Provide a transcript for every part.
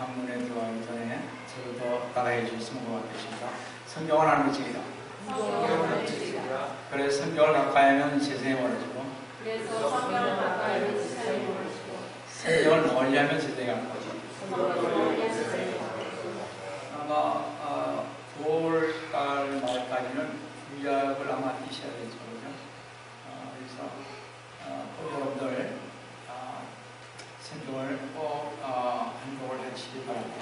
방문에 들어가기 전에 저도 더 따라해 주셨으면 고맙겠습니다. 성경을 하는 것입니다. 그래서 성경을 가까이 하면 세상이 멀어지고 성경을 멀리 하면 세상이 가까워지고 아마 9월달 말까지는 구약을 아마 띄셔야 되죠. 그래서 여러분들 성경을 꼭 한독을 하시기 바랍니다.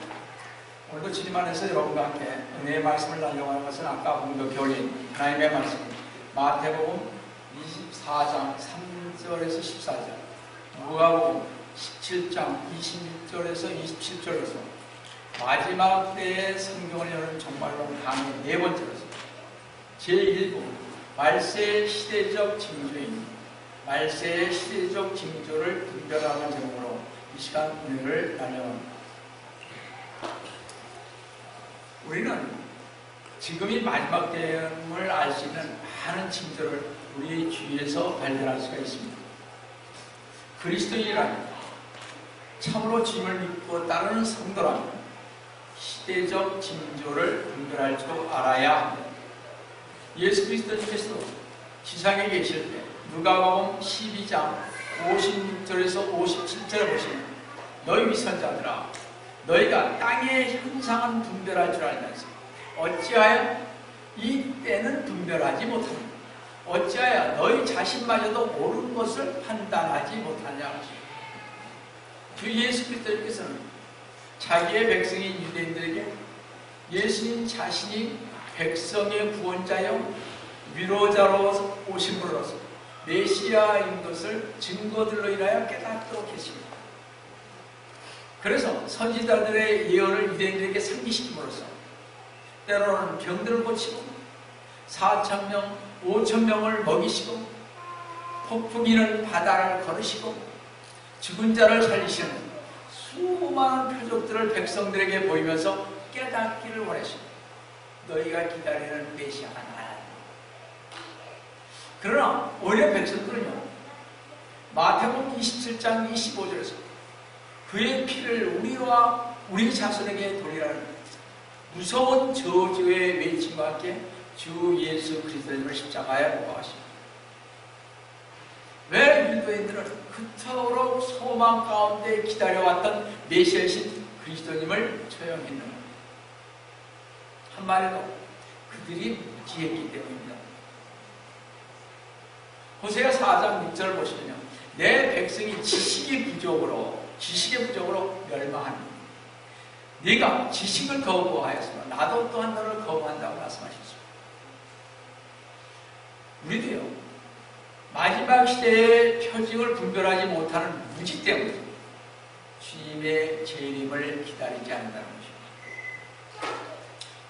오늘도 주님 안에서 여러분과 함께 은혜의 말씀을 나누려고 하는 것은 아까 본도 교린 하나님의 말씀 마태복음 24장 3절에서 14절, 누가복음 17장 26절에서 27절에서 마지막 때의 성경을 여는 정말로 강의 네 번째로서 제1부 말세의 시대적 징조입니다. 말세의 시대적 징조를 분별하는 제목으로 이 시간 은혜를 나누어갑니다. 우리는 지금이 마지막 때임을 알 수 있는 많은 징조를 우리 주위에서 발견할 수가 있습니다. 그리스도인이라면 참으로 주님을 믿고 따르는 성도라면 시대적 징조를 분별할 줄 알아야 합니다. 예수 그리스도님께서도 지상에 계실 때 누가복음 12장 56절에서 57절에 보시면 너희 위선자들아 너희가 땅의 현상은 분별할 줄 알면서 어찌하여 이 때는 분별하지 못하느냐 어찌하여 너희 자신마저도 옳은 것을 판단하지 못하냐 하십니다. 주 예수 그리스도께서는 자기의 백성인 유대인들에게 예수님 자신이 백성의 구원자여 위로자로 오신 분으로서 메시아인 것을 증거들로 인하여 깨닫고 계십니다. 그래서 선지자들의 예언을 유대인들에게 상기시킴으로써 때로는 병들을 고치고 4,000명, 5,000명을 먹이시고 폭풍이는 바다를 걸으시고 죽은 자를 살리시는 수많은 표적들을 백성들에게 보이면서 깨닫기를 원하십니다. 너희가 기다리는 메시아가 나야. 그러나 오히려 백성들은요 마태복음 27장 25절에서 그의 피를 우리와 우리 자손에게 돌리라는 무서운 저주의 외침과 함께 주 예수 그리스도님을 십자가에 못 박으십니다. 왜 유대인들은 그토록 소망 가운데 기다려왔던 메시아이신 그리스도님을 처형했는가? 한마디로 그들이 무지했기 때문입니다. 호세아 4장 6절을 보시면요 내 백성이 지식의 부족으로 멸망합니다. 네가 지식을 거부하였으면 나도 또한 너를 거부한다고 말씀하셨습니다. 우리도요 마지막 시대의 표징을 분별하지 못하는 무지 때문에 주님의 재림을 기다리지 않는다는 것입니다.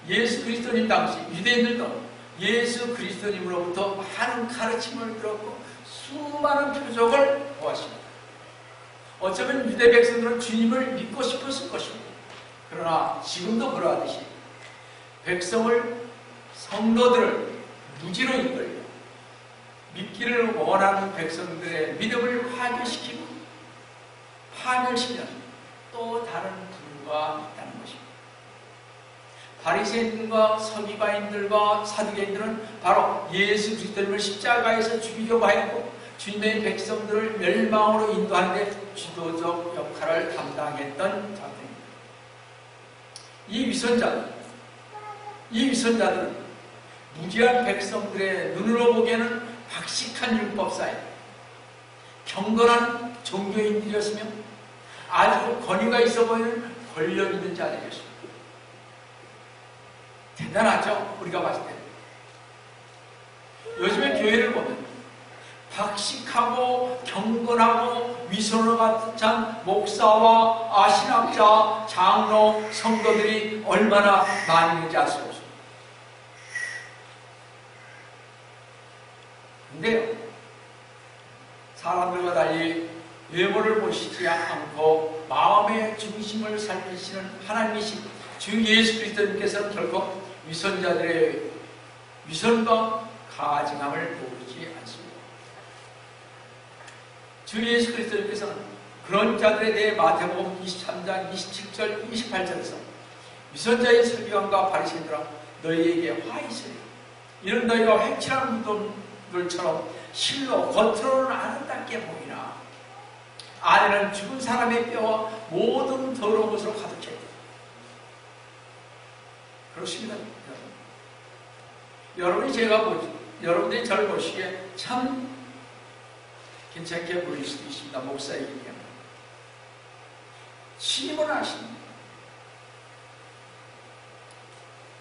예수 그리스도님 당시 유대인들도 예수 그리스도님으로부터 많은 가르침을 들었고 수많은 표적을 보았습니다. 어쩌면 유대 백성들은 주님을 믿고 싶었을 것입니다. 그러나 지금도 그러하듯이 성도들을 무지로 이끌려 믿기를 원하는 백성들의 믿음을 파멸시키는 또 다른 불과 있다는 것입니다. 바리새인들과 서기관인들과 사두개인들은 바로 예수 그리스도님을 십자가에서 죽이려고 하였고 주님의 백성들을 멸망으로 인도하는 데 주도적 역할을 담당했던 자들입니다. 이 위선자들은 무지한 백성들의 눈으로 보기에는 박식한 율법사에 경건한 종교인들이었으며 아주 권위가 있어 보이는 권력 있는 자들이었습니다. 대단하죠? 우리가 봤을 때. 요즘에 교회를 보면 박식하고 경건하고 위선으로 같은 목사와 신학자, 장로, 성도들이 얼마나 많이 있는지 알 수 없습니다. 근데 사람들과 달리 외모를 보시지 않고 마음의 중심을 살피시는 하나님이신 주 예수 그리스도님께서는 결코 위선자들의 위선과 가증함을 모르지 않습니다. 주 예수 그리스도님께서는 그런 자들에 대해 마태복음 23장 27절 28절에서 위선자의 서기관과 바리새인들아 너희에게 화 있으리. 이런 너희가 획칠한 무덤들처럼 실로 겉으로는 아름답게 보이나 안에는 죽은 사람의 뼈와 모든 더러운 것으로 가득해 있다. 그렇습니다. 여러분들이 저를 보시기에 참 괜찮게 보일 수도 있습니다. 목사에게 신임을 하십니다.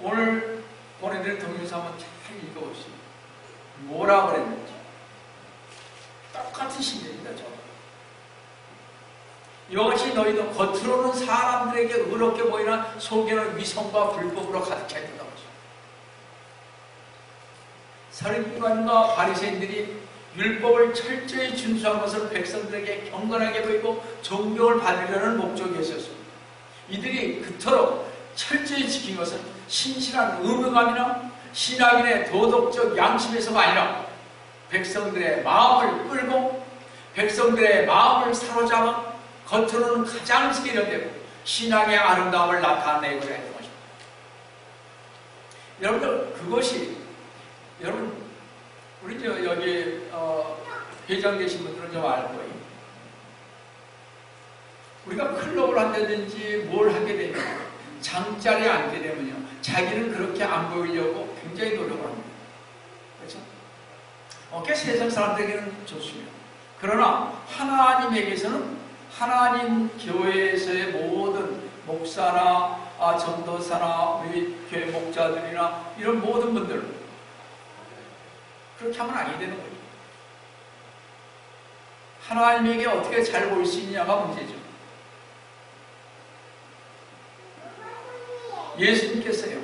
오늘 보내드린 동영상 한번 잘 읽어보시죠. 뭐라고 그랬는지. 똑같은 신입니다. 이와 같이 너희도 겉으로는 사람들에게 의롭게 보이나 속에는 위선과 불법으로 가득 차 있다고 하죠. 서기관과 바리새인들이 율법을 철저히 준수한 것을 백성들에게 경건하게 보이고 존경을 받으려는 목적이 있었습니다. 이들이 그토록 철저히 지킨 것은 신실한 의무감이나 신앙인의 도덕적 양심에서가 아니라 백성들의 마음을 끌고 백성들의 마음을 사로잡아 겉으로는 가장 세련되고 신앙의 아름다움을 나타내고자 했던 것입니다. 여러분들 그것이 여러분 우리 여기 회장 되신 분들은 좀 알 거예요. 우리가 클럽을 한다든지 뭘 하게 되면 장자리에 앉게 되면요 자기는 그렇게 안 보이려고 굉장히 노력을 합니다. 그렇죠? 꽤 세상 사람들에게는 좋습니다. 그러나 하나님에게서는 하나님 교회에서의 모든 목사나 전도사나 우리 교회 목자들이나 이런 모든 분들 그렇게 하면 아니 되는 거예요. 하나님에게 어떻게 잘 보일 수 있냐가 문제죠. 예수님께서요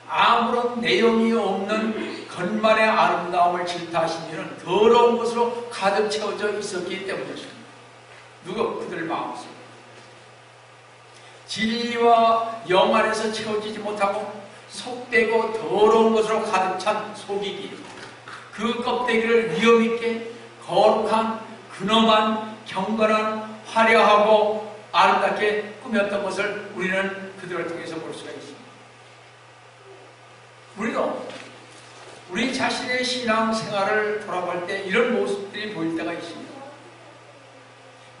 아무런 내용이 없는 겉만의 아름다움을 질타하신 이유는 더러운 것으로 가득 채워져 있었기 때문이었습니다. 누가 그들 마음속에 진리와 영 안에서 채워지지 못하고 속되고 더러운 것으로 가득 찬 속이기, 그 껍데기를 위험있게 거룩한 근엄한 경건한 화려하고 아름답게 꾸몄던 것을 우리는 그들을 통해서 볼 수가 있습니다. 우리도 우리 자신의 신앙 생활을 돌아볼 때 이런 모습들이 보일 때가 있습니다.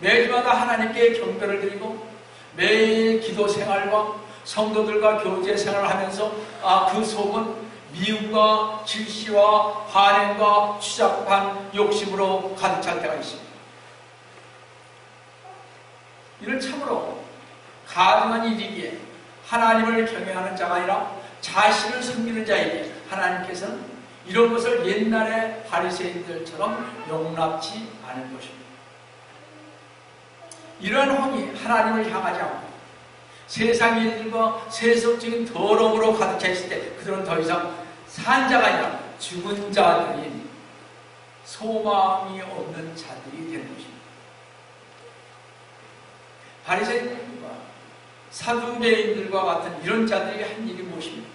매주마다 하나님께 경배를 드리고 매일 기도 생활과 성도들과 교제 생활을 하면서 그 속은 미움과 질시와 환행과 추잡한 욕심으로 가득 찰 때가 있습니다. 이를 참으로 가증한 일이기에 하나님을 경외하는 자가 아니라 자신을 섬기는 자에게 하나님께서는 이런 것을 옛날의 바리새인들처럼 용납치 않을 것입니다. 이러한 혼이 하나님을 향하지 않고 세상의 일과 세속적인 더러움으로 가득 차 있을 때 그들은 더 이상 산 자가 아니라 죽은 자들인 소망이 없는 자들이 되는 것입니다. 바리새인들과 사두개인들과 같은 이런 자들이 한 일이 무엇입니까?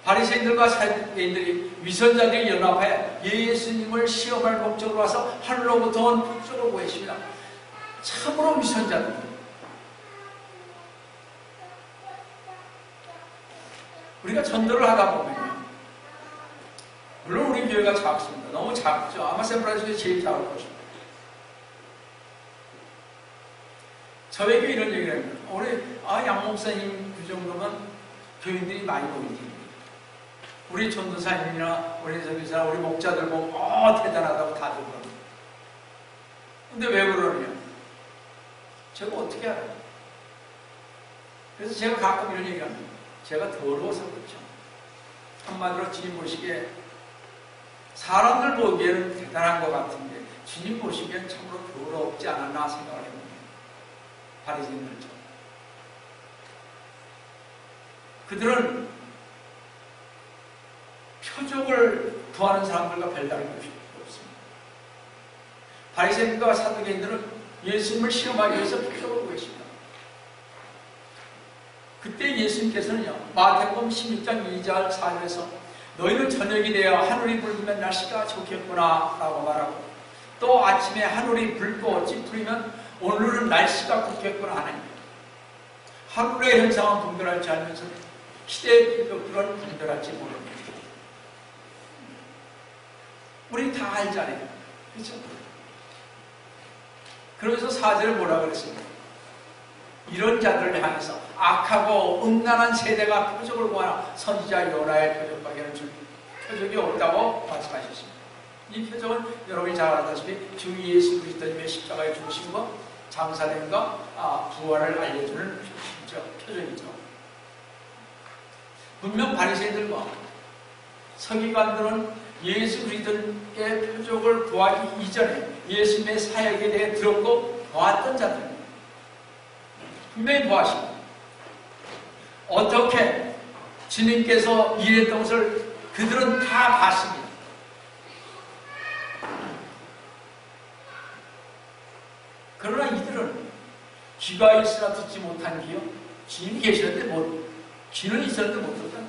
바리새인들과 사두개인들이 위선자들이 연합하여 예수님을 시험할 목적으로 와서 하늘로부터 온 폭소를 구했습니다. 참으로 위선자들. 우리가 전도를 하다 보면요, 물론 우리 교회가 작습니다. 너무 작죠. 아마 샌프란시스코에서 제일 작을 것입니다. 저에게 이런 얘기를 합니다. 우리 양 목사님 그 정도면 교인들이 많이 보이지. 우리 전도사님이나 우리 선교사나 우리 목자들 보고 대단하다고 다들 그럽니다. 근데 왜 그러느냐? 제가 어떻게 알아요? 그래서 제가 가끔 이런 얘기를 합니다. 제가 더러워서 그렇죠. 한마디로 주님 보시기에 사람들 보기에는 대단한 것 같은데 주님 보시기엔 참으로 더럽지 않았나 생각을 해봅니다. 바리새인들처럼. 그들은 표적을 구하는 사람들과 별다른 것이 없습니다. 바리새인과 사두개인들은 예수님을 시험하기 위해서 표적을 구했습니다. 그때 예수님께서는요, 마태복음 16장 2절 4절에서 너희는 저녁이 되어 하늘이 붉으면 날씨가 좋겠구나 라고 말하고, 또 아침에 하늘이 붉고 찌푸리면 오늘은 날씨가 굽겠구나 하나님. 하루의 현상은 분별하지 않으면서 시대의 그런 분별할지 모릅니다. 우리 다 알잖아요. 그렇죠? 그러면서 4절에 뭐라 그랬습니까? 이런 자들을 향해서 악하고 음란한 세대가 표적을 구하나 선지자 요나의 표적밖에는 줄 표적이 없다고 말씀하셨습니다. 이 표적은 여러분이 잘 알다시피 주 예수 그리스도님의 십자가에 죽으심과 장사됨과 부활을 알려주는 표적이죠. 분명 바리새인들과 서기관들은 예수 그리스도의 표적을 구하기 이전에 예수님의 사역에 대해 들었고 보았던 자들입니다. 분명히 보았습니다. 어떻게 주님께서 일했던 것을 그들은 다 봤습니다. 그러나 이들은 귀가 있으나 듣지 못한 귀요, 주님이 계시는데 귀는 있었는데 못 듣다.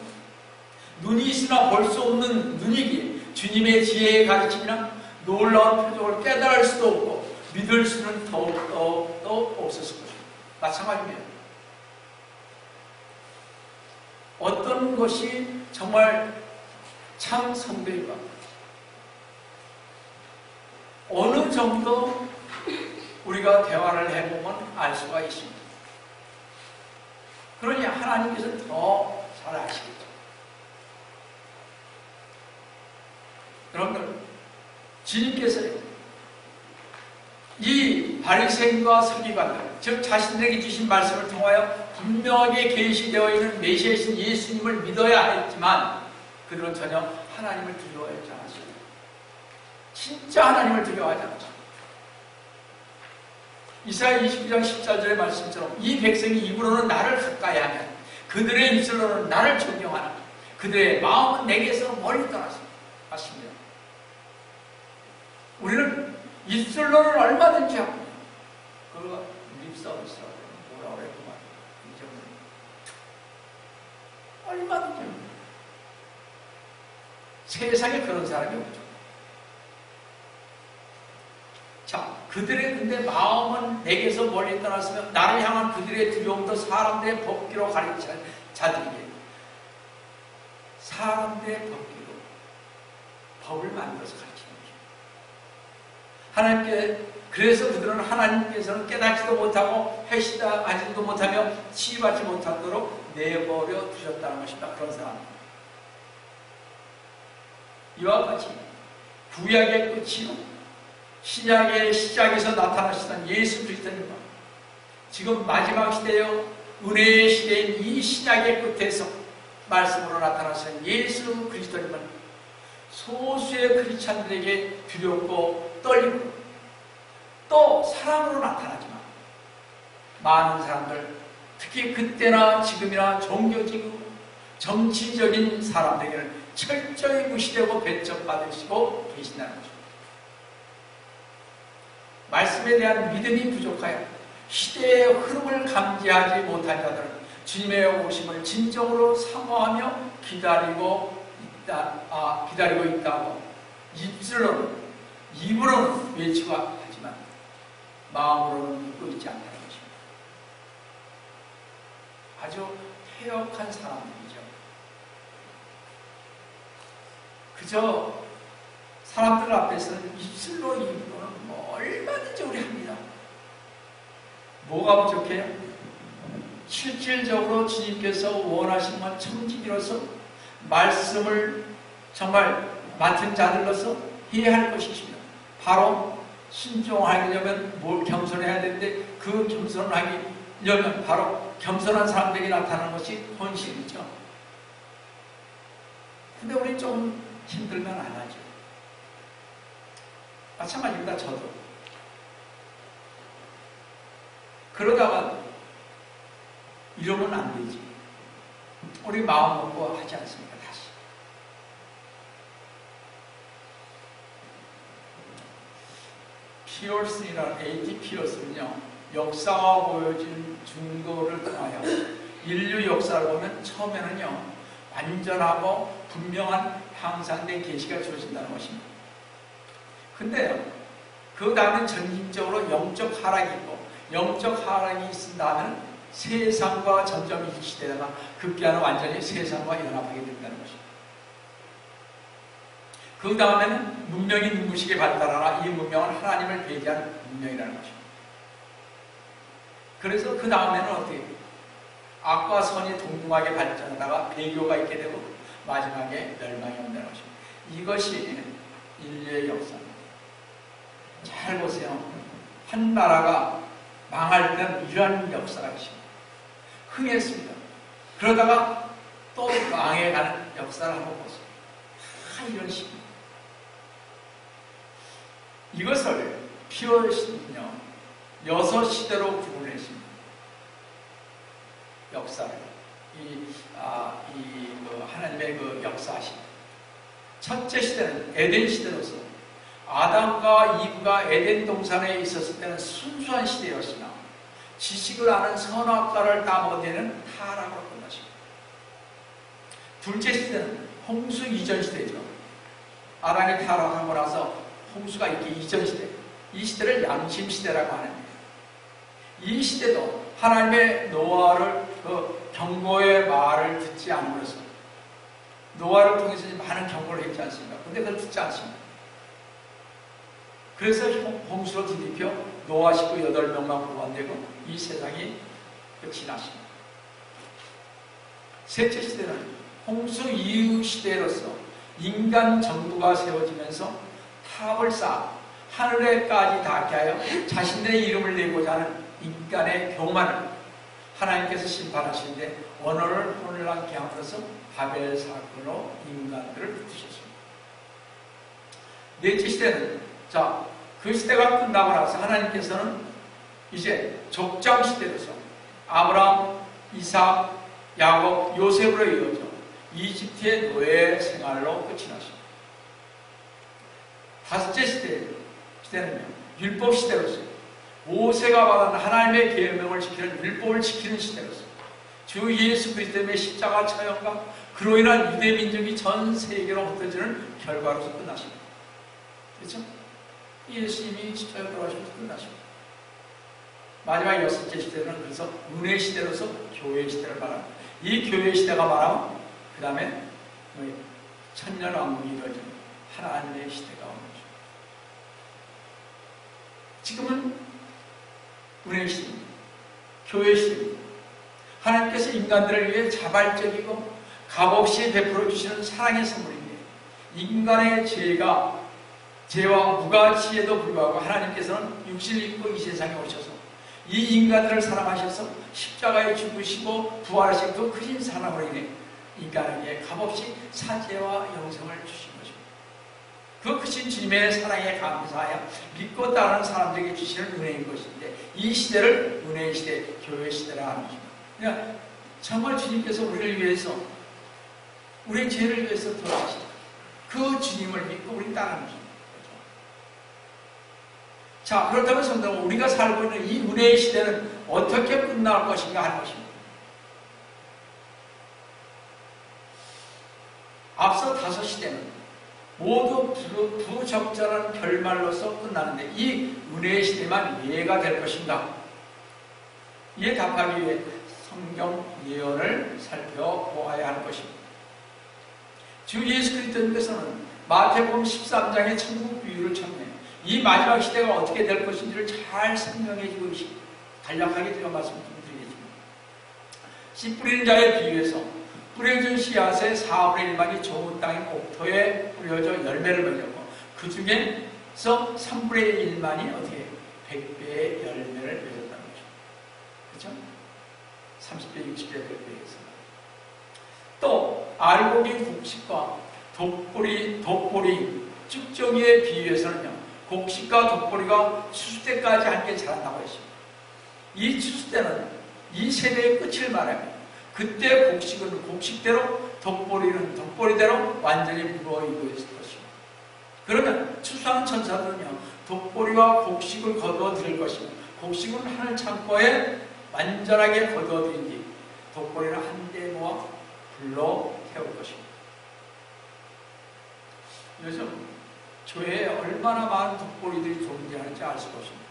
눈이 있으나 볼 수 없는 눈이기에 주님의 지혜의 가르침이나 놀라운 표적을 깨달을 수도 없고 믿을 수는 더욱더 없었을 것입니다. 마찬가지입니다. 어떤 것이 정말 참 선배인가? 어느 정도 우리가 대화를 해보면 알 수가 있습니다. 그러니 하나님께서는 더 잘 아시겠죠. 여러분들, 주님께서요, 이 바리새인과 서기관들, 즉 자신들에게 주신 말씀을 통하여 분명하게 계시되어 있는 메시아이신 예수님을 믿어야 했지만 그들은 전혀 하나님을 두려워하지 않았습니다. 진짜 하나님을 두려워하지 않았습니다. 이사야 29장 14절의 말씀처럼 이 백성이 입으로는 나를 가까이 하면 그들의 입술로는 나를 존경하나 그들의 마음은 내게서 멀리 떠났습니다. 맞습니다. 우리는 입술로는 얼마든지 하고 그거 립서비스라고 뭐라고 그랬구만. 얼마든지 합니다. 세상에 그런 사람이 없죠. 자, 그들의 근데 마음은 내게서 멀리 떠났으면 나를 향한 그들의 두려움도 사람들의 법기로 가르치는 자들이에요. 사람들의 법기로 법을 만들어서 가르치는 거죠. 하나님께, 그래서 그들은 하나님께서는 깨닫지도 못하고 회시하지도 못하며 치유받지 못하도록 내버려 두셨다는 것입니다. 그런 사람입니다. 이와 같이 구약의 끝이요 신약의 시작에서 나타나시던 예수 그리스도님과 지금 마지막 시대요 은혜의 시대인 이 신약의 끝에서 말씀으로 나타나신 예수 그리스도님은 소수의 크리스찬들에게 두렵고 떨리고 또 사랑으로 나타나지만 많은 사람들, 특히 그때나 지금이나 종교지구 정치적인 사람들에게는 철저히 무시되고 배척받으시고 계신다는 것입니다. 말씀에 대한 믿음이 부족하여 시대의 흐름을 감지하지 못한 자들은 주님의 오심을 진정으로 사모하며 기다리고 있다고 입으로는 외치고 하지만 마음으로는 믿고 있지 않다는 것입니다. 아주 해역한 사람들이죠. 그저 사람들 앞에서는 입술로 입으로는 얼마든지 우리 합니다. 뭐가 부족해요? 실질적으로 주님께서 원하신 건 청지기로서 말씀을 정말 맡은 자들로서 해야 할 것이 있습니다. 바로 순종하려면 뭘 겸손해야 되는데 그 겸손을 하려면 바로 겸손한 사람들에게 나타나는 것이 헌신이죠. 근데 우리 좀 힘들면 안 하죠. 마찬가지입니다. 저도. 그러다가 이러면 안 되지. 우리 마음 먹고 하지 않습니까? 다시. 피어슨이라는 A.T. 피어슨은요, 역사가 보여진 증거를 통하여 인류 역사를 보면 처음에는요, 완전하고 분명한 향상된 계시가 주어진다는 것입니다. 근데요, 그 다음에 전진적으로 영적 하락이 있고 영적 하락이 있습니다 하면 세상과 점점 이 시대가 급기야는 완전히 세상과 연합하게 된다는 것입니다. 그 다음에는 문명이 눈부시게 발달하나 이 문명은 하나님을 배제한 문명이라는 것입니다. 그래서 그 다음에는 어떻게 악과 선이 동등하게 발전하다가 배교가 있게 되고 마지막에 멸망이 온다는 것입니다. 이것이 인류의 역사입니다. 잘 보세요. 한 나라가 망할 때는 이러한 역사가 있습니다. 흥했습니다. 그러다가 또 망해가는 역사를 한번 보세요. 다 이런 식입니다. 이것을 피어신은요 6시대로 구분을 했습니다. 역사를 하나님의 그 역사하심. 첫째 시대는 에덴 시대로서 아담과 이브가 에덴 동산에 있었을 때는 순수한 시대였으나 지식을 아는 선악과를 따먹은 데는 타락으로 끝났습니다. 둘째 시대는 홍수 이전 시대죠. 아담이 타락하고 나서 홍수가 있기 이전 시대, 이 시대를 양심 시대라고 하는데, 이 시대도 하나님의 노아를 그 경고의 말을 듣지 않으면서 노아를 통해서 많은 경고를 했지 않습니까? 근데 그걸 듣지 않습니다. 그래서 홍수로 뒤집혀 노아 식구 8명만 구원되고 이 세상이 끝이 났습니다. 셋째 시대는 홍수 이후 시대로서 인간 정부가 세워지면서 탑을 쌓아 하늘에까지 닿게 하여 자신들의 이름을 내고자 하는 인간의 교만을 하나님께서 심판하시는데 언어를 혼란케 함으로써 바벨 사건으로 인간들을 붙이셨습니다. 넷째 시대는 그 시대가 끝나고 나서 하나님께서는 이제 족장 시대로서 아브라함, 이삭, 야곱, 요셉으로 이어져 이집트의 노예 생활로 끝이 났습니다. 다섯째 시대는요 율법 시대로서 모세가 받은 하나님의 계명을 지키는 율법을 지키는 시대로서 주 예수 그리스도의 십자가 처형과 그로 인한 유대 민족이 전 세계로 흩어지는 결과로서 끝났습니다. 그렇죠? 예수님이 십자가에 돌아가셔서 끝났습니다. 마지막 여섯째 시대는 그래서 은혜 시대로서 교회 시대를 말합니다. 이 교회 시대가 말하면 그 다음에 천년왕국이 이루어지는 하나님의 시대가 오는 거죠. 지금은 은혜 시대입니다. 교회 시대입니다. 하나님께서 인간들을 위해 자발적이고 값없이 베풀어 주시는 사랑의 선물인데 인간의 죄와 무가치에도 불구하고 하나님께서는 육신을 입고 이 세상에 오셔서 이 인간들을 사랑하셔서 십자가에 죽으시고 부활하신 그 크신 사랑으로 인해 인간에게 값없이 사죄와 영생을 주신 것입니다. 그 크신 주님의 사랑에 감사하여 믿고 따르는 사람들에게 주시는 은혜인 것인데 이 시대를 은혜의 시대, 교회 시대라 하는 것입니다. 그러니까 정말 주님께서 우리를 위해서 우리의 죄를 위해서 돌아가신 그 주님을 믿고 우리 따르는 것입니다. 자, 그렇다면 성도는 우리가 살고 있는 이 은혜의 시대는 어떻게 끝날 것인가 하는 것입니다. 앞서 5시대는 모두 부적절한 결말로서 끝나는데 이 은혜의 시대만 예가 될 것인가? 이에 답하기 위해 성경 예언을 살펴보아야 할 것입니다. 주 예수 그리스도님께서는 마태복음 13장의 천국 비유를 청해 이 마지막 시대가 어떻게 될 것인지를 잘 설명해 주고 계십니다. 간략하게 제가 말씀 좀 드리겠습니다. 씨 뿌리는 자의 비유에서 뿌려준 씨앗의 4분의 1만이 좋은 땅의 옥토에 뿌려져 열매를 맺었고 그 중에서 3분의 1만이 어떻게 100배의 열매를 맺었다는 거죠. 그렇죠? 30배, 60배, 100배에서 또 알곡이 곡식과 돋보리, 쭉정이의 비유에서는요 곡식과 돋보리가 추수 때까지 함께 자란다고 했습니다. 이 추수 때는 이 세대의 끝을 말합니다. 그때 곡식은 곡식대로, 돋보리는 돋보리대로 완전히 무르익어 있을 것입니다. 그러면 추수하는 천사들은요 돋보리와 곡식을 거두어 드릴 것이고 곡식은 하늘 창고에 완전하게 거두어 드린 뒤 돋보리는 한데 모아 불러 태울 것입니다. 요즘 교회에 얼마나 많은 돋보리들이 존재하는지 알 수가 없습니다.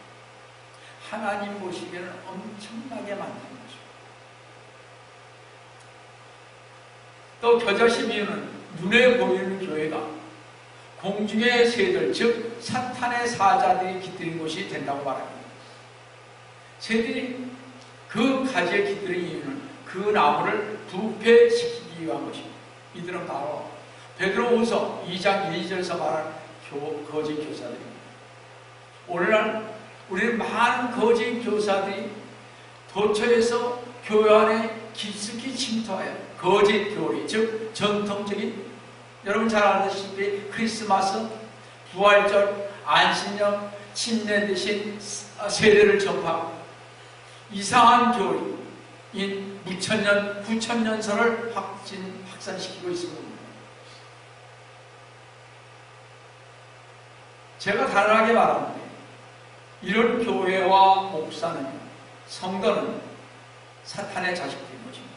하나님 보시기에는 엄청나게 많다는 거죠. 또 겨자씨 비유는 눈에 보이는 교회가 공중의 새들, 즉 사탄의 사자들이 깃들인 곳이 된다고 말합니다. 새들이 그 가지에 깃들인 이유는 그 나무를 부패시키기 위한 것입니다. 이들은 바로 베드로후서 2장 2절에서 말한 거짓 교사들입니다. 오늘날 우리는 많은 거짓 교사들이 도처에서 교회 안에 깊숙이 침투하여 거짓 교리, 즉 전통적인, 여러분 잘 아시다시피 크리스마스, 부활절, 안식년, 침례 대신 세례를 접하고 이상한 교리인 무천년, 구천년설을 확산시키고 있습니다. 제가 단호하게 말하는데 이런 교회와 목사는, 성도는 사탄의 자식들인 것입니다.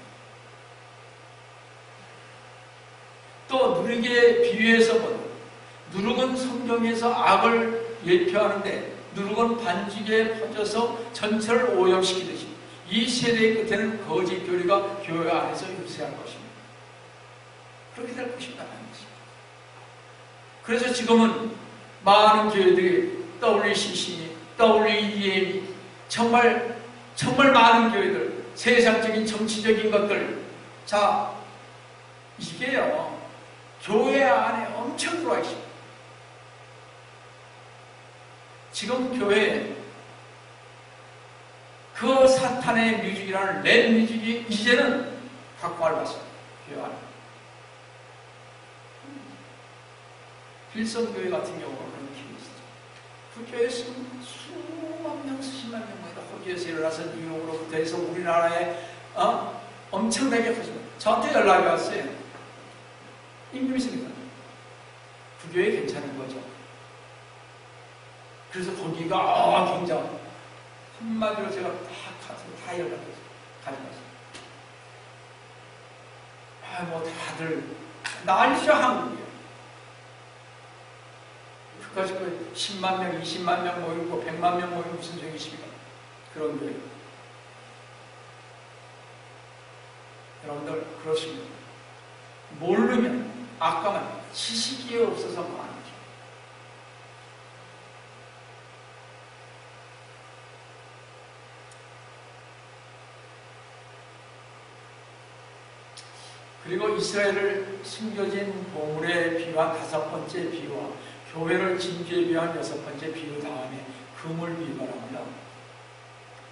또 누룩의 비유에서 보면 누룩은 성경에서 악을 예표하는데 누룩은 반죽에 퍼져서 전체를 오염시키듯이 이 세대의 끝에는 거짓 교리가 교회 안에서 유세할 것입니다. 그렇게 될 것이다라는 것입니다. 그래서 지금은 많은 교회들이 WCC, WEM이 정말 많은 교회들, 세상적인 정치적인 것들, 자, 이게요 교회 안에 엄청 들어와 있습니다. 지금 교회에 그 사탄의 뮤직이라는 랩 뮤직이 이제는 각광을 받습니다. 교회 안에. 필성교회 같은 경우는 그런 기회 있었죠. 그 교회에 수만 명, 수십만 명 모이다 호주에서 일어나서 뉴욕으로부터 해서 우리나라에 엄청나게 커집니다. 저한테 연락이 왔어요. 임금이십니다. 그 교회 괜찮은 거죠. 그래서 거기가 굉장히 한마디로 제가 다 연락했어요. 가져갔어요. 뭐 다들 난리죠, 한국이에요. 그까지 10만 명, 20만 명 모이고 100만 명 모이고 무슨 적이십니까? 그런 거예요. 여러분들 그렇습니다. 모르면 아까만 지식이 없어서 많죠. 그리고 이스라엘을 숨겨진 보물에 비유한 5번째 비유와 교회를 진주에 비유한 6번째 비유 다음에 그물 비유가 나옵니다.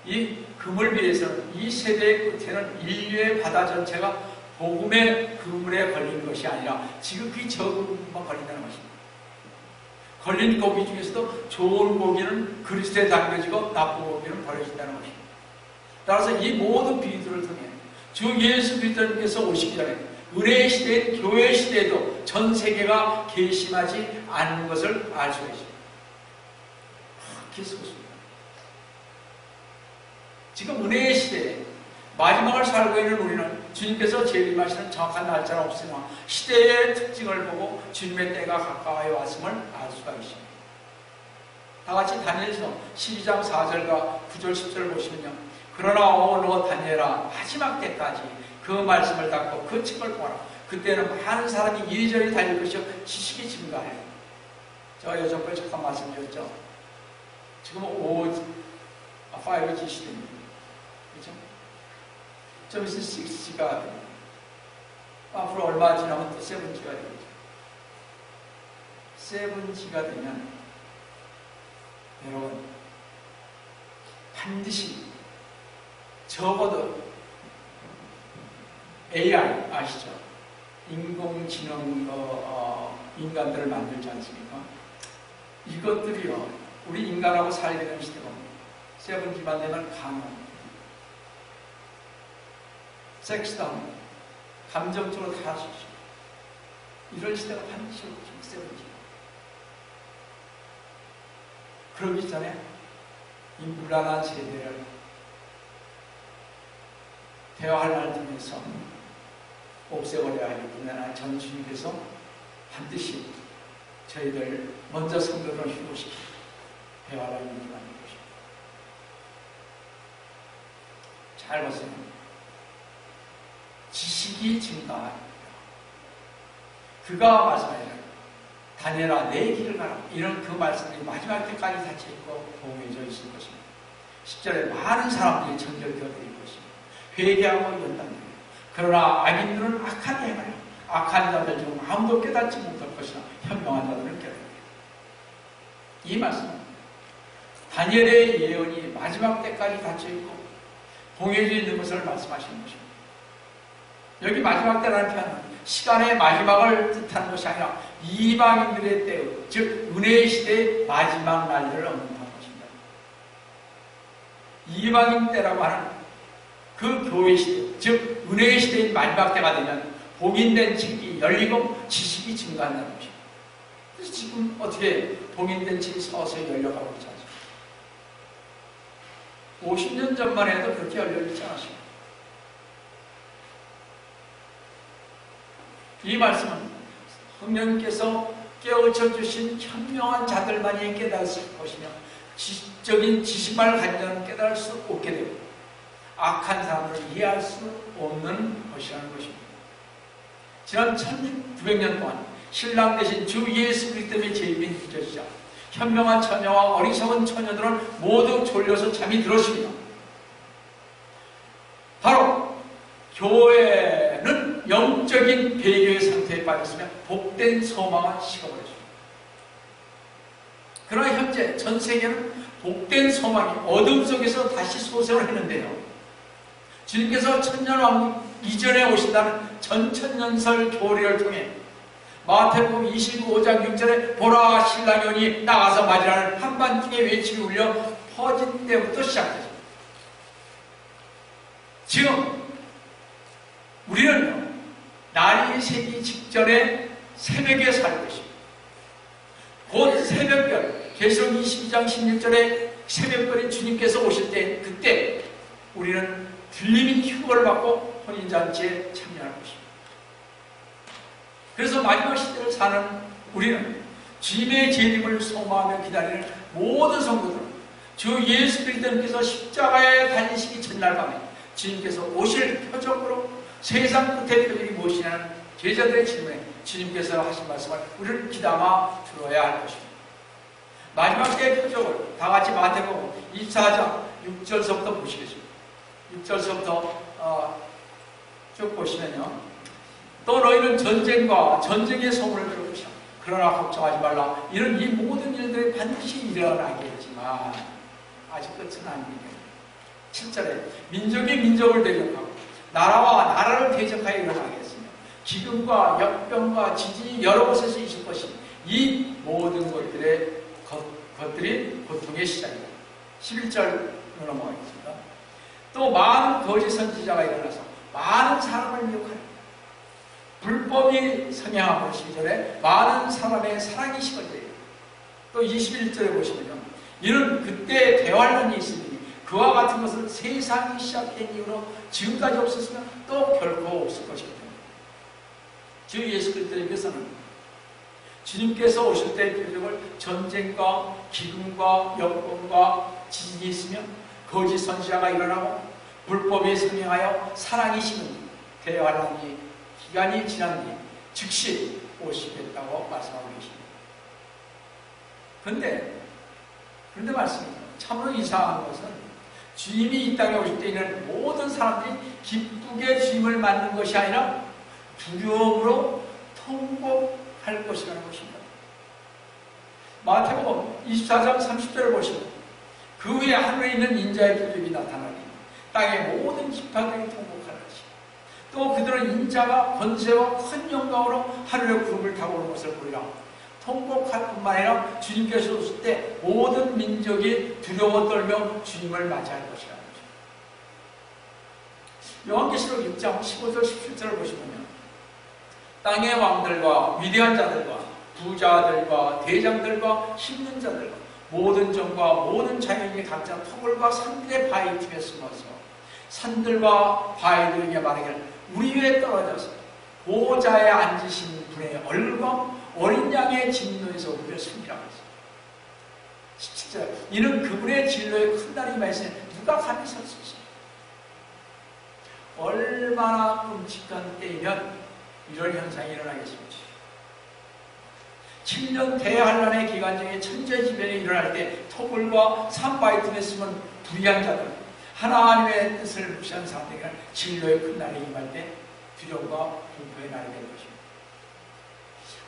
이 그물 비유에서는 이 세대의 끝에는 인류의 바다 전체가 복음의 그물에 걸린 것이 아니라 지극히 적은 부분만 걸린다는 것입니다. 걸린 고기 중에서도 좋은 고기는 그리스도에 담겨지고 나쁜 고기는 버려진다는 것입니다. 따라서 이 모든 비유들을 통해 주 예수 그리스도께서 오시기 전에 은혜의 시대인 교회 시대에도 전 세계가 괘씸하지 않는 것을 알 수가 있습니다. 기습습니다. 지금 은혜의 시대에 마지막을 살고 있는 우리는 주님께서 재림하시는 정확한 날짜는 없으나 시대의 특징을 보고 주님의 때가 가까이 왔음을 알 수가 있습니다. 다 같이 다니엘서 12장 4절과 9절 10절을 보시면요. 그러나 너 다니엘아 마지막 때까지 그 말씀을 닫고 그 책을 보아라. 그때는 많은 사람이 이리저리 달릴 것이요 지식이 증가해요. 제가 여전번에 잠깐 말씀드렸죠. 지금은 5G 시대입니다. 그렇죠? 좀 있으면 6G가 됩니다. 앞으로 얼마 지나면 또 7G가 되겠죠. 7G가 되면 여러분 반드시 적어도 AI 아시죠? 인공지능 인간들을 만들지 않습니까? 이것들이요 우리 인간하고 살게 되는 시대가 옵니다. 7G만 되면 강합니다. 섹스도 합니다. 감정적으로 다 할 수 있습니다. 이런 시대가 반드시 오죠. 7G. 그러기 전에 이 무난한 세대를 대화할 날 통해서 없애버려야 하기 때문에 전 주님께서 반드시 저희들 먼저 성도를 휴고시키고 대화를 이루게 만든 것입니다. 잘 보세요. 지식이 증가하리라. 그가 말씀하시라. 다니엘아 내 길을 가라. 이런 그 말씀이 마지막 때까지 닫혀있고 봉해져 있을 것입니다. 10절에 많은 사람들이 정결케 될 것입니다. 회개하고 연단되고 그러나 악인들은 악한 행하려 악한 자들 중 아무도 깨닫지 못할 것이나 현명한 자들은 깨닫게. 이 말씀은 다니엘의 예언이 마지막 때까지 닫혀있고 봉해져 있는 것을 말씀하시는 것입니다. 여기 마지막 때라는 표현은 시간의 마지막을 뜻하는 것이 아니라 이방인들의 때, 즉 은혜의 시대의 마지막 날들을 언급하는 것입니다. 이방인 때라고 하는 그 교회 시대, 즉 은혜의 시대의 마지막 때가 되면 봉인된 책이 열리고 지식이 증가한다는 것입니다. 그래서 지금 어떻게 봉인된 책이 서서히 열려가고 있지 않습니까? 50년 전만 해도 그렇게 열려있지 않았습니다. 이 말씀은 성령님께서 깨우쳐 주신 현명한 자들만이 깨달을 것이며 지식적인 지식만을 가진 자는 깨달을 수 없게 되고 악한 사람을 이해할 수 없는 것이라는 것입니다. 지난 1900년 동안 신랑 되신 주 예수 그리스도의 재림이 늦어지자 현명한 처녀와 어리석은 처녀들은 모두 졸려서 잠이 들었습니다. 바로 교회는 영적인 배교의 상태에 빠졌으며 복된 소망을 식어버렸습니다. 그러나 현재 전 세계는 복된 소망이 어둠 속에서 다시 소생을 했는데요. 주님께서 천년왕국 이전에 오신다는 전천년설 교리를 통해 마태복음 25장 6절에 보라 신랑이 오니 나가서 맞으라는 한밤중에 외침이 울려 퍼진 때부터 시작됐습니다. 지금 우리는요, 날이 새기 직전에 새벽에 살고 있습니다. 곧 새벽별, 계시록 22장 16절에 새벽별에 주님께서 오실 때 그때 우리는 들림인 휴거를 받고 혼인잔치에 참여할 것입니다. 그래서 마지막 시대를 사는 우리는 주님의 재림을 소망하며 기다리는 모든 성도들은 주 예수 그리스도께서 십자가에 달리시기 전날 밤에 주님께서 오실 표적으로 세상 끝의 표적이 무엇이냐는 제자들의 질문에 주님께서 하신 말씀을 우리를 귀담아 들어야 할 것입니다. 마지막 때의 표적을 다 같이 마태복음 24장 6절서부터 보시겠습니다. 6절서부터 쭉 보시면요. 또 너희는 전쟁과 전쟁의 소문을 들을 것이야. 그러나 걱정하지 말라. 이런 이 모든 일들이 반드시 일어나겠지만 아직 끝은 아닙니다. 7절에 민족이 민족을 대적하고 나라와 나라를 대적하여 일어나겠으며 기근과 역병과 지진이 여러 곳에서 있을 것이니 이 모든 것들이 고통의 시작이다. 11절로 넘어가겠습니다. 또 많은 거짓 선지자가 일어나서 많은 사람을 미혹하리라. 불법이 성행하고 12절에 많은 사람의 사랑이 식어지리라. 또 21절에 보시면요. 이는 그때 대환란이 있으니 그와 같은 것은 세상이 시작된 이후로 지금까지 없었으며 또 결코 없을 것입니다. 주 예수 그리스도께서는 주님께서 오실 때의 표적을 전쟁과 기근과 역병과 지진이 있으며 거짓 선지자가 일어나고 불법에 성행하여 사랑이 식은 대환란이 기간이 지난 뒤 즉시 오시겠다고 말씀하고 계십니다. 그런데 말씀입니다. 참으로 이상한 것은 주님이 이 땅에 오실 때에는 모든 사람들이 기쁘게 주님을 맞는 것이 아니라 두려움으로 통곡할 것이라는 것입니다. 마태복음 24장 30절을 보시면 그 후에 하늘에 있는 인자의 표적이 나타나니 땅의 모든 지파들이 통곡할 것이다. 또 그들은 인자가 권세와 큰 영광으로 하늘의 구름을 타고 오는 것을 보리라. 통곡할 뿐만 아니라 주님께서 오실 때 모든 민족이 두려워 떨며 주님을 맞이할 것이라는 것입니다. 요한계시록 6장 15절 17절을 보시면요. 땅의 왕들과 위대한 자들과 부자들과 대장들과 힘있는 자들과 모든 정과 모든 자연이 각자 터굴과 산들의 바위 틈에 숨어서 산들과 바위들에게 말하기를 우리 위에 떨어져서 보호자에 앉으신 분의 얼굴과 어린 양의 진노에서 우리를 숨기라고 했습니다. 17절 이는 그분의 진노에 큰 날이 임하였으니 누가 감히 설 수 있습니까? 얼마나 끔찍한 때이면 이런 현상이 일어나겠습니까? 7년 대환란의 기간 중에 천재지변이 일어날 때 토굴과 산바위틈에 숨은 불의한 자들, 하나님의 뜻을 무시한 사람들에게는 진로의 큰 날이 임할 때 두려움과 공포의 날이 될 것입니다.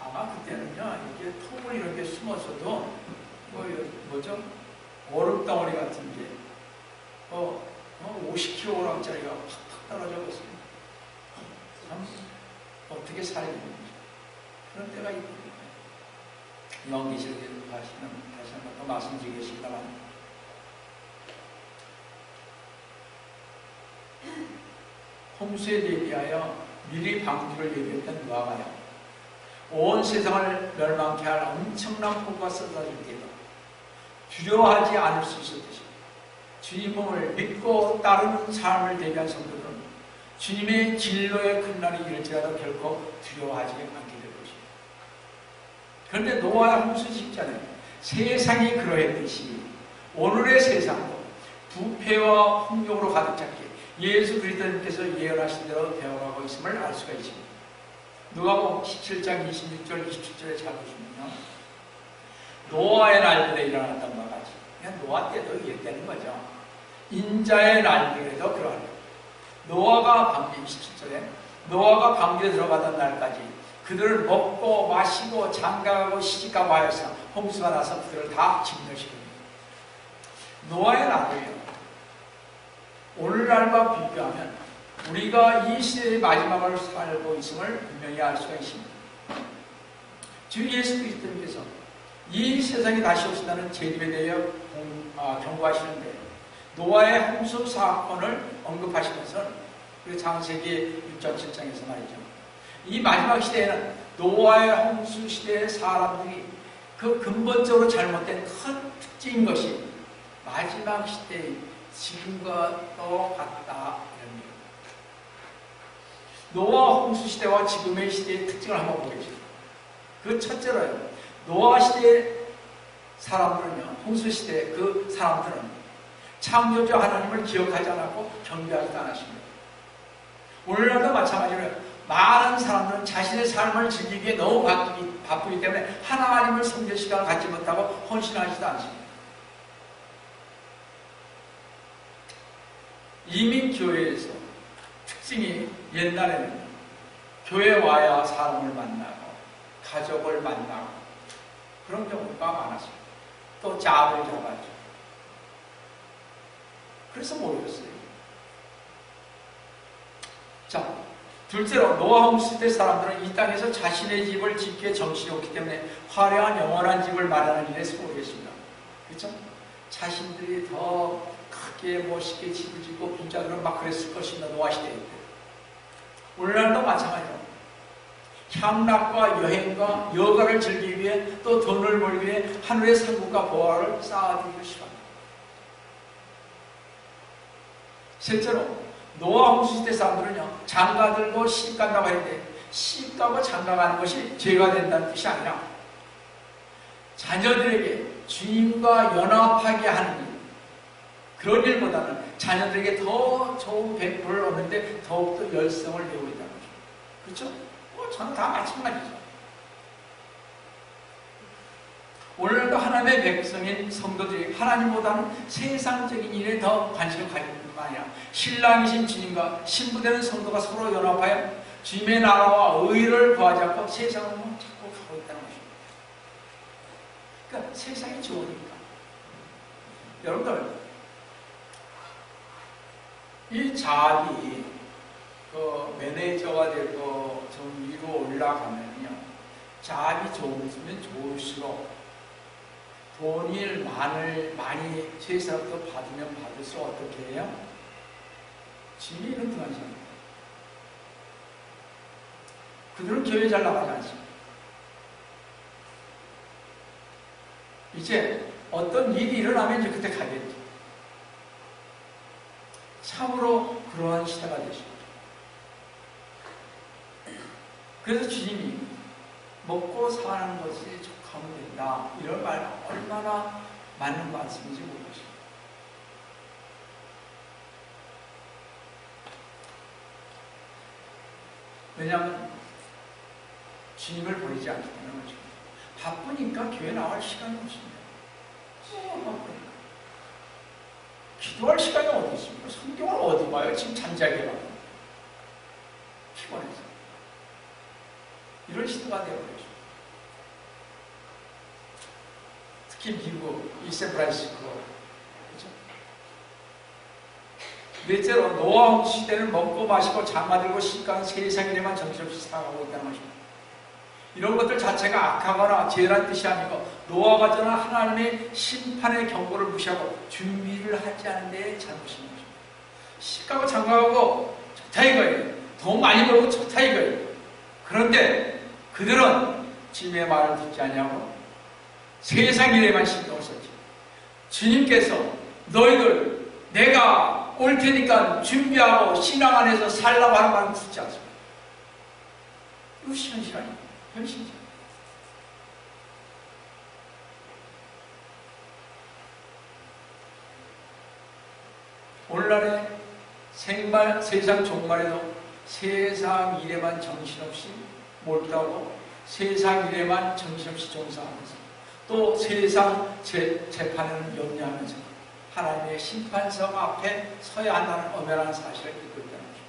아마 그때는요, 이렇게 토굴 이렇게 숨었어도 뭐죠? 얼음덩어리 같은 게 50kg짜리가 팍팍 떨어져버렸습니다. 참 어떻게 살겠는지 그런 때가 있거든요. 영계시록에 다시 한번 더 말씀드리겠습니다만, 홍수에 대비하여 미리 방주를 예비했던 노아가요, 온 세상을 멸망케 할 엄청난 폭우가 쏟아질 때에도 두려워하지 않을 수 있었듯이 주님을 믿고 따르는 삶을 대비한 성도들은 주님의 진로의 큰 날이 이를지라도 결코 두려워하지 않게 될 것입니다. 그런데 노아의 홍수 직전에 세상이 그러했듯이 오늘의 세상도 부패와 폭력으로 가득 찼기에 예수 그리스도님께서 예언하신 대로 되어가고 있음을 알 수가 있습니다. 누가복음 17장 26절 27절에 잘 보시면요, 노아의 날들에 일어났던 바와 같이, 그냥 노아 때도 이랬다는 거죠. 인자의 날들에도 그러하다. 노아가 방주 27절에 노아가 방주에 들어가던 날까지 그들을 먹고 마시고 장가가고 시집가고 하여서 홍수가 나서 그들을 다 진멸시킵니다. 노아의 날이에요. 오늘날과 비교하면 우리가 이 시대의 마지막을 살고 있음을 분명히 알 수가 있습니다. 주 예수 그리스도님께서 이 세상이 다시 오신다는 재림에 대하여 경고하시는데, 노아의 홍수 사건을 언급하시면서 그 창세기 6장 7장에서 말이죠, 이 마지막 시대에는 노아의 홍수 시대의 사람들이 그 근본적으로 잘못된 큰 특징인 것이 마지막 시대의 지금과 똑같다. 노아 홍수 시대와 지금의 시대의 특징을 한번 보겠습니다. 그 첫째로요, 노아 시대의 사람들은요, 홍수 시대 그 사람들은 창조주 하나님을 기억하지 않았고 경배하지도 않았습니다. 오늘날도 마찬가지로 많은 사람들은 자신의 삶을 즐기기에 너무 바쁘기 때문에 하나님을 섬길 시간을 갖지 못하고 헌신하지도 않습니다. 이민 교회에서 특징이, 옛날에는 교회 와야 사람을 만나고 가족을 만나고 그런 경우가 많았습니다. 또 잡을 잡았죠. 그래서 모였어요. 자, 둘째로 노아 홍수 시대 사람들은 이 땅에서 자신의 집을 짓기에 정신이 없기 때문에 화려한 영원한 집을 마련하는 일에 수고했습니다. 그렇죠? 자신들이 더 크게 멋있게 집을 짓고 부자들은 막 그랬을 것입니다. 노아 시대에. 오늘날도 마찬가지로 향락과 여행과 여가를 즐기기 위해, 또 돈을 벌기 위해 하늘의 상급과 보화를 쌓아두기를 싫어합니다. 실제로 노아 홍수 시대 사람들은요, 장가 들고 시집 간다고 했는데 시집 가고 장가 가는 것이 죄가 된다는 뜻이 아니라 자녀들에게 주님과 연합하게 하는 일, 그런 일보다는 자녀들에게 더 좋은 배포를 얻는데 더욱더 열성을 내고 있다는 거죠. 그렇죠? 저는 다 마찬가지죠. 오늘도 하나님의 백성인 성도들이 하나님보다는 세상적인 일에 더 관심을 가질 뿐만 아니라 신랑이신 주님과 신부되는 성도가 서로 연합하여 주님의 나라와 의를 구하지 않고 세상으로 자꾸 가고 있다는 것입니다. 그러니까 세상이 좋으니까. 여러분들, 이 자합이 그 매니저가 되고 좀 위로 올라가면요, 자합이 좋으면 좋을수록 돈을 많이 세상부터 받으면 받을수록 어떻게 해요? 짐이 이렇게만 생깁니다. 그들은 교회 잘 나가지 않습니다. 이제 어떤 일이 일어나면 이제 그때 가겠죠. 참으로 그러한 시대가 되십니다. 그래서 주님이 먹고 사는 것이 족하면 된다, 이런 말 얼마나 맞는 말씀인지 모르겠습니다. 왜냐하면 주님을 버리지 않기 때문에 거죠. 바쁘니까 교회 나갈 시간이 없습니다. 바쁘니까. 기도할 시간이 어디 있습니까? 성경을 어디 봐요? 지금 잠자게 봐요. 피곤해서. 이런 시대가 되어버렸죠. 특히 미국, 이 샌프란시스코. 그렇죠? 넷째로 노아 시대는 먹고 마시고 장마들고 시간 세상 일에만 정신없이 살아가고 있다는 것입니다. 이런 것들 자체가 악하거나 죄란 뜻이 아니고 노아가 전한 하나님의 심판의 경고를 무시하고 준비를 하지 않은 데에 잘못인 것입니다. 시가고 장가가고 좋다 이거예요. 돈 많이 벌고 좋다 이거예요. 그런데 그들은 주님의 말을 듣지 아니하고 세상 일에만 신경을 썼지. 주님께서 너희들 내가 올 테니까 준비하고 신앙 안에서 살라고 하는 말은 듣지 않습니다. 이것이 현실아니에요. 현실이죠. 오늘날의 세상 종말에도 세상 일에만 정신없이 몰두하고 세상 일에만 정신없이 종사하면서 또 세상 재판에는 염려하면서 하나님의 심판석 앞에 서야 한다는 엄연한 사실을 믿고 있다는 것입니다.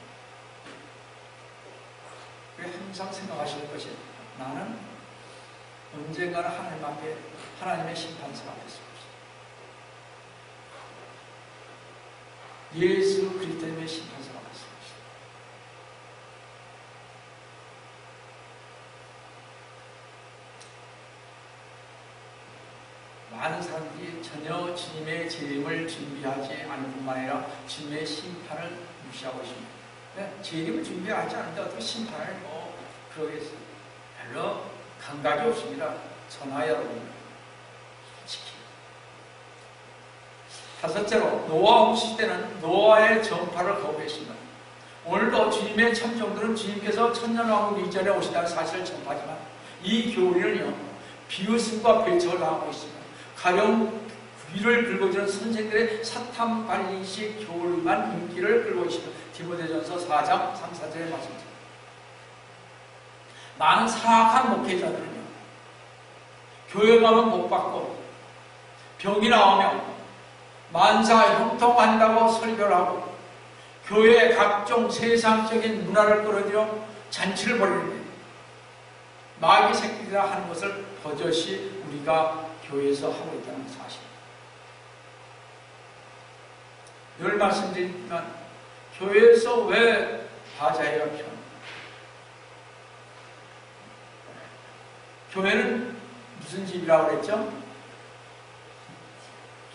그래서 항상 생각하실 것이 나는 언젠가는 하나님 앞에 하나님의 심판석 앞에 설 것이다. 예수 그리스도의 심판석 앞에 설 것이다. 많은 사람들이 전혀 주님의 재림을 준비하지 않을 뿐만 아니라 주님의 심판을 무시하고 있습니다. 재림을 준비하지 않는데 어떻게 심판을 그러겠어요? 별로 감각이 없습니다. 전하 여러분, 솔직히. 다섯째로 노아 홍수 때는 노아의 전파를 거부했습니다. 오늘도 주님의 참종들은 주님께서 천년왕국 이전에 오신다는 사실을 전파하지만 이 교리는요 비웃음과 배척을 당하고 있습니다. 가령 귀를 긁어주는 선생들의 사탐 발리식 교리만 인기를 끌고 있습니다. 디모데전서 4장 3, 4절의 말씀입니다. 많은 사악한 목회자들은요 교회 가면 못 받고 병이 나오면 만사 형통한다고 설교를 하고 교회에 각종 세상적인 문화를 끌어들여 잔치를 벌이는데 마귀 새끼들이라 하는 것을 버젓이 우리가 교회에서 하고 있다는 사실. 늘 말씀드리지만 교회에서 왜 바자회가 필요합니까? 교회는 무슨 집이라고 그랬죠?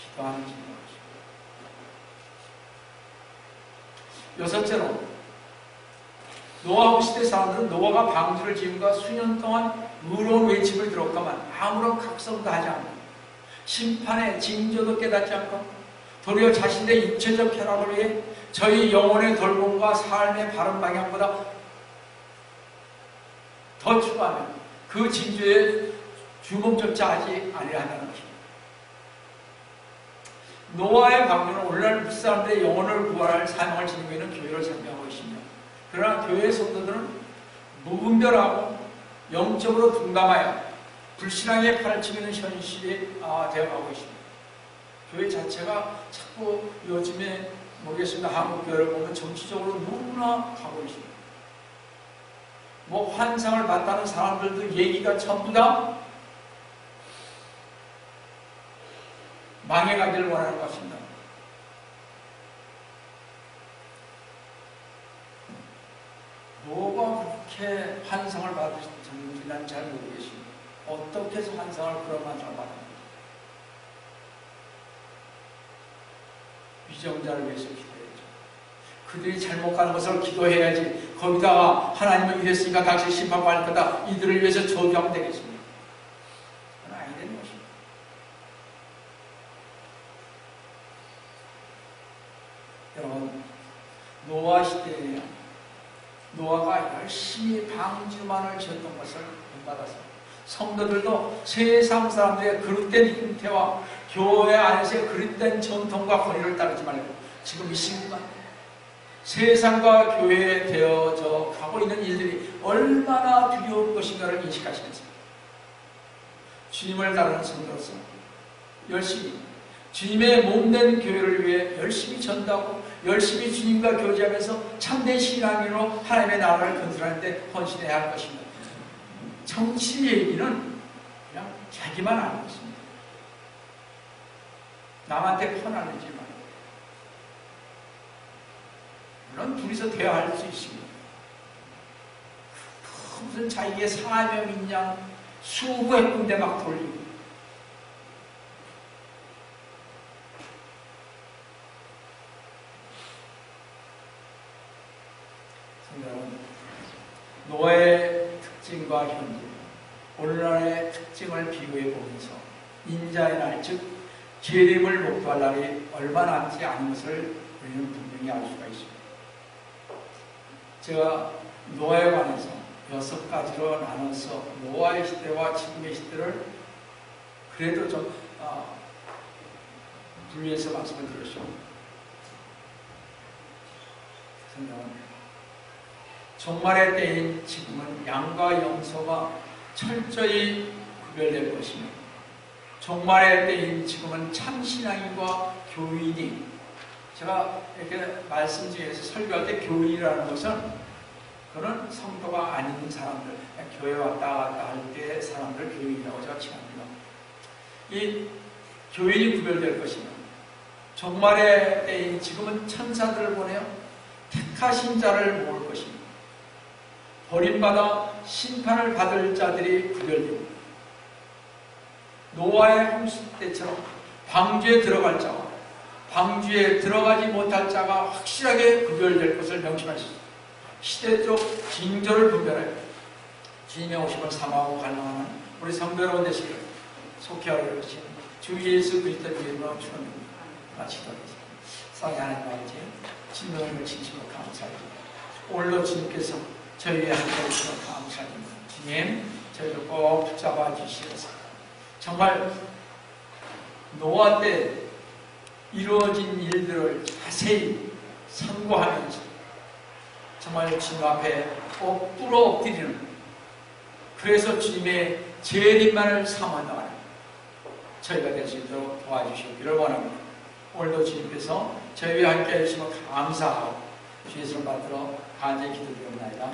기도하는 집이라고 그랬죠. 여섯째로 노아 시대 사람들은 노아가 방주를 지은가 수년 동안 의로운 외침을 들었건만 아무런 각성도 하지 않고 심판의 징조도 깨닫지 않고 도리어 자신의 육체적 쾌락을 위해 저희 영혼의 돌봄과 삶의 바른 방향보다 더 추구하며 그 징조에 주목조차 하지 아니한다는 것입니다. 노아의 방주는 오늘날 무사람들의 영혼을 구할 사명을 지니고 있는 교회를 설명하고 있습니다. 그러나 교회 성도들은 무분별하고 영적으로 둔감하여 불신앙에 팔을 치고 있는 현실이 되어가고 있습니다. 교회 자체가 자꾸 요즘에 모르겠습니다. 한국 교회를 보면 정치적으로 너무나 가고 있습니다. 뭐 환상을 봤다는 사람들도 얘기가 전부 다 망해가기를 원하는 것 같습니다. 뭐가 그렇게 환상을 받으셨는지 난 잘 모르겠습니다. 어떻게 해서 환상을 그런 환상을 받았는지. 위정자를 위해서 기도해야죠. 그들이 잘못 가는 것을 기도해야지. 거기다가 하나님은 이랬으니까 당신 심판받을 거다. 이들을 위해서 저주하면 되겠습니다. 그건 아니 되는 것입니다. 여러분, 노아 시대에 노아가 열심히 방주만을 지었던 것을 본받아서 성도들도 세상 사람들의 그릇된 형태와 교회 안에서의 그릇된 전통과 권위를 따르지 말고 지금 이 시간 세상과 교회에 되어져 가고 있는 일들이 얼마나 두려울 것인가를 인식하시면서 주님을 따르는 성도로서 열심히 주님의 몸된 교회를 위해 열심히 전도하고 열심히 주님과 교제하면서 참된 신앙으로 하나님의 나라를 건설하는 데 헌신해야 할 것입니다. 정치 얘기는 그냥 자기만 알고 있습니다. 남한테 퍼날리지 말고. 물론 둘이서 대화할 수 있습니다. 무슨 자기의 사명인 양 수백 군데 막 돌리고 노아의 특징과 현재, 오늘날의 특징을 비교해 보면서 인자의 날, 즉 재림을 목도할 날이 얼마 남지 않은 것을 우리는 분명히 알 수가 있습니다. 제가 노아에 관해서 6가지로 나눠서 노아의 시대와 지금의 시대를 그래도 좀 분리해서 말씀을 드렸습니다. 종말의 때인 지금은 양과 염소가 철저히 구별될 것이며, 종말의 때인 지금은 참신앙인과 교인이, 제가 이렇게 말씀 중에서 설교할 때 교인이라는 것은 그런 성도가 아닌 사람들, 교회 왔다 갔다 할 때 사람들 교인이라고 제가 칭합니다. 이 교인이 구별될 것이며, 종말의 때인 지금은 천사들을 보내어 택하신 자를 모을 것입니다. 버림받아 심판을 받을 자들이 구별되고, 노아의 홍수 때처럼 방주에 들어갈 자와 방주에 들어가지 못할 자가 확실하게 구별될 것을 명심하십시오. 시대적 징조를 분별하여 주님의 오심을 사모하고 갈망하는 우리 성도 여러분 되시기를 속회하려 하신 주 예수 그리스도의 이름으로 축원합니다. 마치도록 하겠습니다. 사랑의 하나님 아버지, 진노를 진심으로 감사드립니다. 오늘도 주님께서 저희의 함께 해주셔서 감사드립니다. 주님, 저희를 꼭 붙잡아 주시옵소서. 정말 노아 때 이루어진 일들을 자세히 상고하면서 정말 주님 앞에 꼭 꿇어 엎드리는, 그래서 주님의 재림만을 사모한다는 저희가 될 수 있도록 도와주시기를 원합니다. 오늘도 주님께서 저희와 함께 해주시면 감사하고 주 예수를 받들어 간절히 기도드립니다.